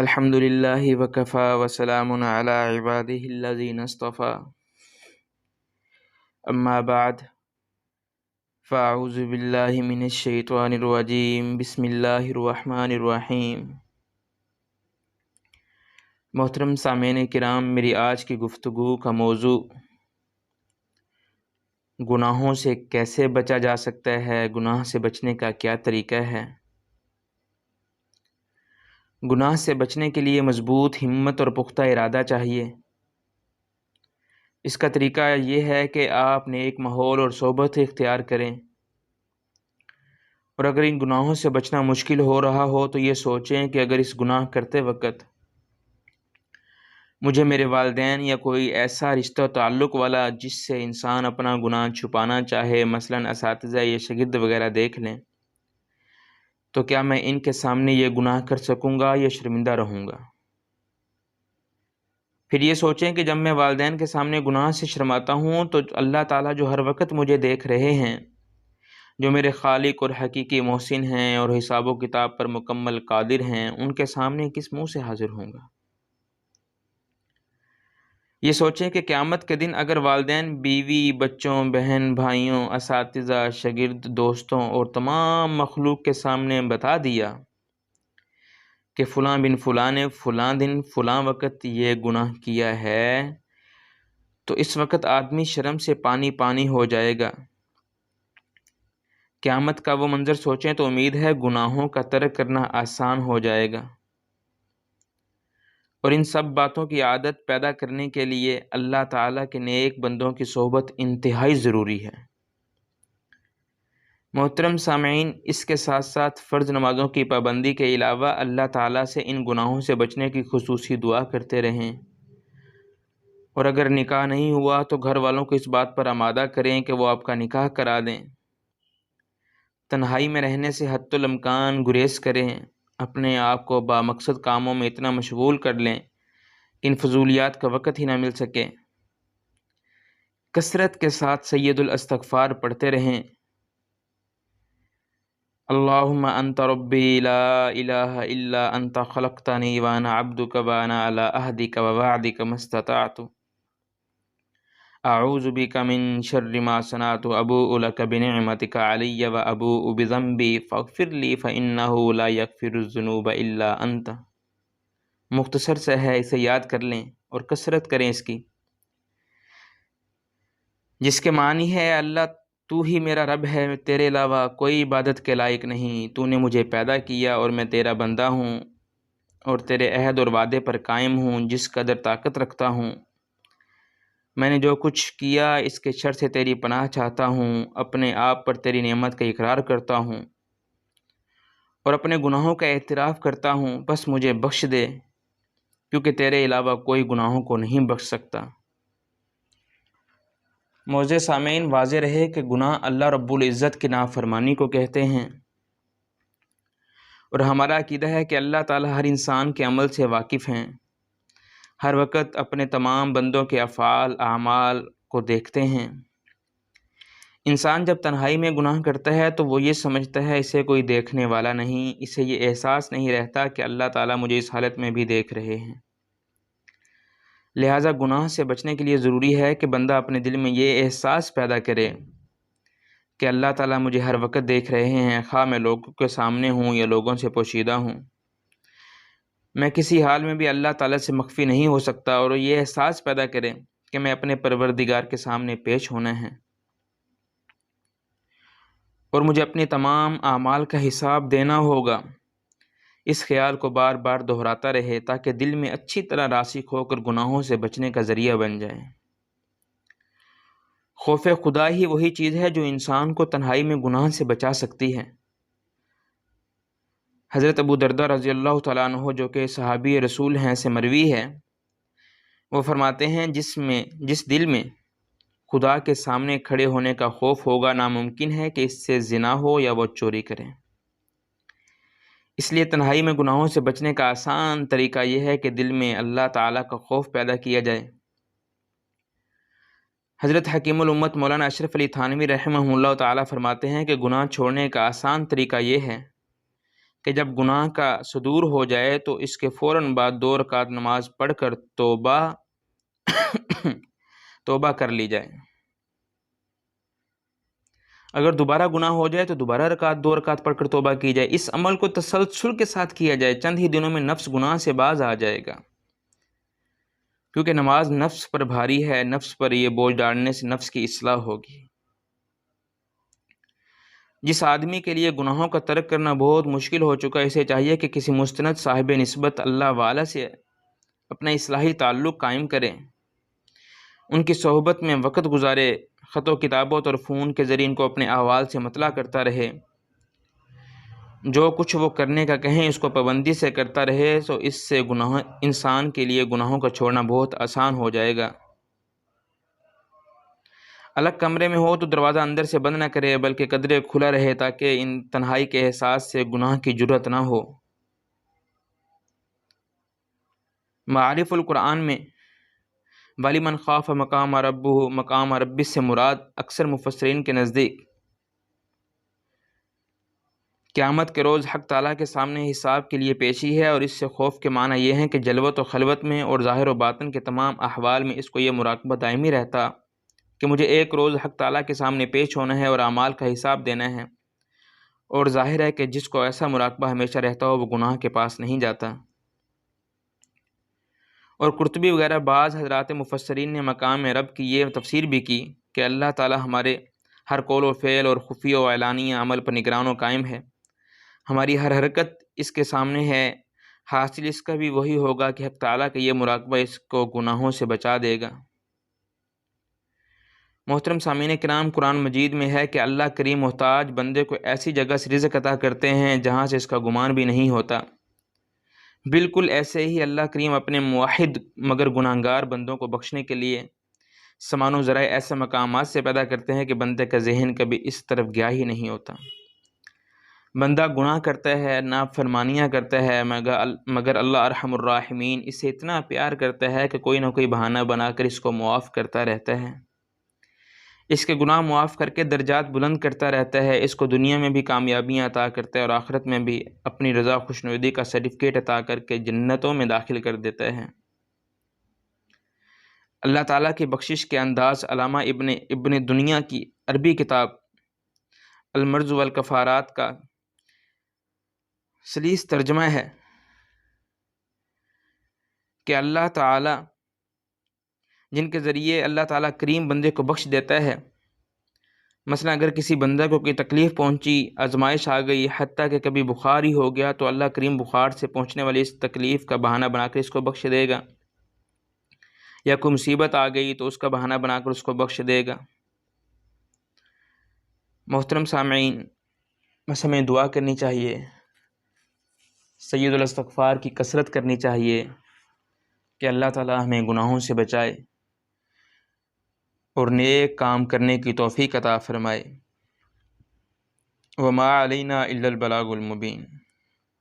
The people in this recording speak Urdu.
الحمد للہ وکفا وسلام علی عبادہ الذین اصطفى اما بعد فاعوذ باللہ من الشیطان الرجیم بسم اللہ الرحمن الرحیم۔ محترم سامعین کرام، میری آج کی گفتگو کا موضوع گناہوں سے کیسے بچا جا سکتا ہے، گناہ سے بچنے کا کیا طریقہ ہے۔ گناہ سے بچنے کے لیے مضبوط ہمت اور پختہ ارادہ چاہیے۔ اس کا طریقہ یہ ہے کہ آپ نیک ماحول اور صحبت اختیار کریں، اور اگر ان گناہوں سے بچنا مشکل ہو رہا ہو تو یہ سوچیں کہ اگر اس گناہ کرتے وقت مجھے میرے والدین یا کوئی ایسا رشتہ تعلق والا جس سے انسان اپنا گناہ چھپانا چاہے، مثلاً اساتذہ یا شاگرد وغیرہ دیکھ لیں، تو کیا میں ان کے سامنے یہ گناہ کر سکوں گا یا شرمندہ رہوں گا۔ پھر یہ سوچیں کہ جب میں والدین کے سامنے گناہ سے شرماتا ہوں تو اللہ تعالیٰ جو ہر وقت مجھے دیکھ رہے ہیں، جو میرے خالق اور حقیقی محسن ہیں اور حساب و کتاب پر مکمل قادر ہیں، ان کے سامنے کس منہ سے حاضر ہوں گا۔ یہ سوچیں کہ قیامت کے دن اگر والدین، بیوی، بچوں، بہن، بھائیوں، اساتذہ، شاگرد، دوستوں اور تمام مخلوق کے سامنے بتا دیا کہ فلاں بن فلاں نے فلاں دن فلاں وقت یہ گناہ کیا ہے، تو اس وقت آدمی شرم سے پانی پانی ہو جائے گا۔ قیامت کا وہ منظر سوچیں تو امید ہے گناہوں کا ترک کرنا آسان ہو جائے گا۔ اور ان سب باتوں کی عادت پیدا کرنے کے لیے اللہ تعالیٰ کے نیک بندوں کی صحبت انتہائی ضروری ہے۔ محترم سامعین، اس کے ساتھ ساتھ فرض نمازوں کی پابندی کے علاوہ اللہ تعالیٰ سے ان گناہوں سے بچنے کی خصوصی دعا کرتے رہیں، اور اگر نکاح نہیں ہوا تو گھر والوں کو اس بات پر آمادہ کریں کہ وہ آپ کا نکاح کرا دیں۔ تنہائی میں رہنے سے حتی الامکان گریز کریں، اپنے آپ کو بامقصد کاموں میں اتنا مشغول کر لیں کہ ان فضولیات کا وقت ہی نہ مل سکے۔ کثرت کے ساتھ سید الاستغفار پڑھتے رہیں۔ اللہم انت ربی لا الہ الا انت خلقتنی وانا عبدک وانا علی عہدک ووعدک ما استطعت، اعوذ بک من شر ما صنعت، ابوء لک بنعمتک علی وابوء بذنبی فاغفر لی فانہ لا یغفر الذنوب الا انت۔ مختصر سے ہے، اسے یاد کر لیں اور کثرت کریں اس کی، جس کے معنی ہے اللہ تو ہی میرا رب ہے، تیرے علاوہ کوئی عبادت کے لائق نہیں، تو نے مجھے پیدا کیا اور میں تیرا بندہ ہوں اور تیرے عہد اور وعدے پر قائم ہوں، جس قدر طاقت رکھتا ہوں۔ میں نے جو کچھ کیا اس کے شر سے تیری پناہ چاہتا ہوں، اپنے آپ پر تیری نعمت کا اقرار کرتا ہوں اور اپنے گناہوں کا اعتراف کرتا ہوں، بس مجھے بخش دے، کیونکہ تیرے علاوہ کوئی گناہوں کو نہیں بخش سکتا۔ معزز سامعین، واضح رہے کہ گناہ اللہ رب العزت کی نافرمانی کو کہتے ہیں، اور ہمارا عقیدہ ہے کہ اللہ تعالیٰ ہر انسان کے عمل سے واقف ہیں، ہر وقت اپنے تمام بندوں کے افعال اعمال کو دیکھتے ہیں۔ انسان جب تنہائی میں گناہ کرتا ہے تو وہ یہ سمجھتا ہے اسے کوئی دیکھنے والا نہیں، اسے یہ احساس نہیں رہتا کہ اللہ تعالیٰ مجھے اس حالت میں بھی دیکھ رہے ہیں۔ لہٰذا گناہ سے بچنے کے لیے ضروری ہے کہ بندہ اپنے دل میں یہ احساس پیدا کرے کہ اللہ تعالیٰ مجھے ہر وقت دیکھ رہے ہیں، خواہ میں لوگوں کے سامنے ہوں یا لوگوں سے پوشیدہ ہوں۔ میں کسی حال میں بھی اللہ تعالیٰ سے مخفی نہیں ہو سکتا، اور یہ احساس پیدا کرے کہ میں اپنے پروردگار کے سامنے پیش ہونا ہے اور مجھے اپنے تمام اعمال کا حساب دینا ہوگا۔ اس خیال کو بار بار دہراتا رہے تاکہ دل میں اچھی طرح راسخ ہو کر گناہوں سے بچنے کا ذریعہ بن جائے۔ خوف خدا ہی وہی چیز ہے جو انسان کو تنہائی میں گناہ سے بچا سکتی ہے۔ حضرت ابو درداء رضی اللہ تعالیٰ عنہ، جو کہ صحابی رسول ہیں، سے مروی ہے، وہ فرماتے ہیں جس دل میں خدا کے سامنے کھڑے ہونے کا خوف ہوگا، ناممکن ہے کہ اس سے زنا ہو یا وہ چوری کریں۔ اس لیے تنہائی میں گناہوں سے بچنے کا آسان طریقہ یہ ہے کہ دل میں اللہ تعالیٰ کا خوف پیدا کیا جائے۔ حضرت حکیم الامت مولانا اشرف علی تھانوی رحمہ اللہ تعالیٰ فرماتے ہیں کہ گناہ چھوڑنے کا آسان طریقہ یہ ہے کہ جب گناہ کا صدور ہو جائے تو اس کے فوراً بعد 2 رکعت نماز پڑھ کر توبہ کر لی جائے۔ اگر دوبارہ گناہ ہو جائے تو دوبارہ 2 رکعت پڑھ کر توبہ کی جائے۔ اس عمل کو تسلسل کے ساتھ کیا جائے، چند ہی دنوں میں نفس گناہ سے باز آ جائے گا، کیونکہ نماز نفس پر بھاری ہے، نفس پر یہ بوجھ ڈالنے سے نفس کی اصلاح ہوگی۔ جس آدمی کے لیے گناہوں کا ترک کرنا بہت مشکل ہو چکا ہے، اسے چاہیے کہ کسی مستند صاحب نسبت اللہ والا سے اپنا اصلاحی تعلق قائم کرے، ان کی صحبت میں وقت گزارے، خط و کتابت اور فون کے ذریعے ان کو اپنے احوال سے مطلع کرتا رہے، جو کچھ وہ کرنے کا کہیں اس کو پابندی سے کرتا رہے، تو اس سے انسان کے لیے گناہوں کا چھوڑنا بہت آسان ہو جائے گا۔ الگ کمرے میں ہو تو دروازہ اندر سے بند نہ کرے، بلکہ قدرے کھلا رہے تاکہ ان تنہائی کے احساس سے گناہ کی جرأت نہ ہو۔ معارف القرآن میں وَلِمَنْ خَافَ مَقَامَ رَبِّهِ مقام ربی سے مراد اکثر مفسرین کے نزدیک قیامت کے روز حق تعالیٰ کے سامنے حساب کے لیے پیشی ہے، اور اس سے خوف کے معنی یہ ہیں کہ جلوت و خلوت میں اور ظاہر و باطن کے تمام احوال میں اس کو یہ مراقبہ دائمی رہتا کہ مجھے ایک روز حق تعالیٰ کے سامنے پیش ہونا ہے اور اعمال کا حساب دینا ہے، اور ظاہر ہے کہ جس کو ایسا مراقبہ ہمیشہ رہتا ہو وہ گناہ کے پاس نہیں جاتا۔ اور قرطبی وغیرہ بعض حضرات مفسرین نے مقام رب کی یہ تفسیر بھی کی کہ اللہ تعالیٰ ہمارے ہر قول و فعل اور خفیہ و اعلانیہ عمل پر نگران و قائم ہے، ہماری ہر حرکت اس کے سامنے ہے، حاصل اس کا بھی وہی ہوگا کہ حق تعالیٰ کا یہ مراقبہ اس کو گناہوں سے بچا دے گا۔ محترم سامعین کرام، قرآن مجید میں ہے کہ اللہ کریم محتاج بندے کو ایسی جگہ سے رزق عطا کرتے ہیں جہاں سے اس کا گمان بھی نہیں ہوتا۔ بالکل ایسے ہی اللہ کریم اپنے موحد مگر گناہگار بندوں کو بخشنے کے لیے سامان و ذرائع ایسے مقامات سے پیدا کرتے ہیں کہ بندے کا ذہن کبھی اس طرف گیا ہی نہیں ہوتا۔ بندہ گناہ کرتا ہے، نافرمانیاں کرتا ہے، مگر اللہ ارحم الراحمین اسے اتنا پیار کرتا ہے کہ کوئی نہ کوئی بہانہ بنا کر اس کو معاف کرتا رہتا ہے، اس کے گناہ معاف کر کے درجات بلند کرتا رہتا ہے، اس کو دنیا میں بھی کامیابیاں عطا کرتا ہے اور آخرت میں بھی اپنی رضا خوشنودی کا سرٹیفکیٹ عطا کر کے جنتوں میں داخل کر دیتا ہے۔ اللہ تعالیٰ کی بخشش کے انداز علامہ ابن دنیا کی عربی کتاب المرض والکفارات کا سلیس ترجمہ ہے کہ اللہ تعالیٰ جن کے ذریعے اللہ تعالیٰ کریم بندے کو بخش دیتا ہے، مثلا اگر کسی بندہ کو کوئی تکلیف پہنچی، آزمائش آ گئی، حتیٰ کہ کبھی بخار ہی ہو گیا، تو اللہ کریم بخار سے پہنچنے والی اس تکلیف کا بہانہ بنا کر اس کو بخش دے گا، یا کوئی مصیبت آ گئی تو اس کا بہانہ بنا کر اس کو بخش دے گا۔ محترم سامعین، بس ہمیں دعا کرنی چاہیے، سید الاستغفار کی کثرت کرنی چاہیے کہ اللہ تعالیٰ ہمیں گناہوں سے بچائے اور نیک کام کرنے کی توفیق عطا فرمائے۔ وما علینا الا البلاغ المبین۔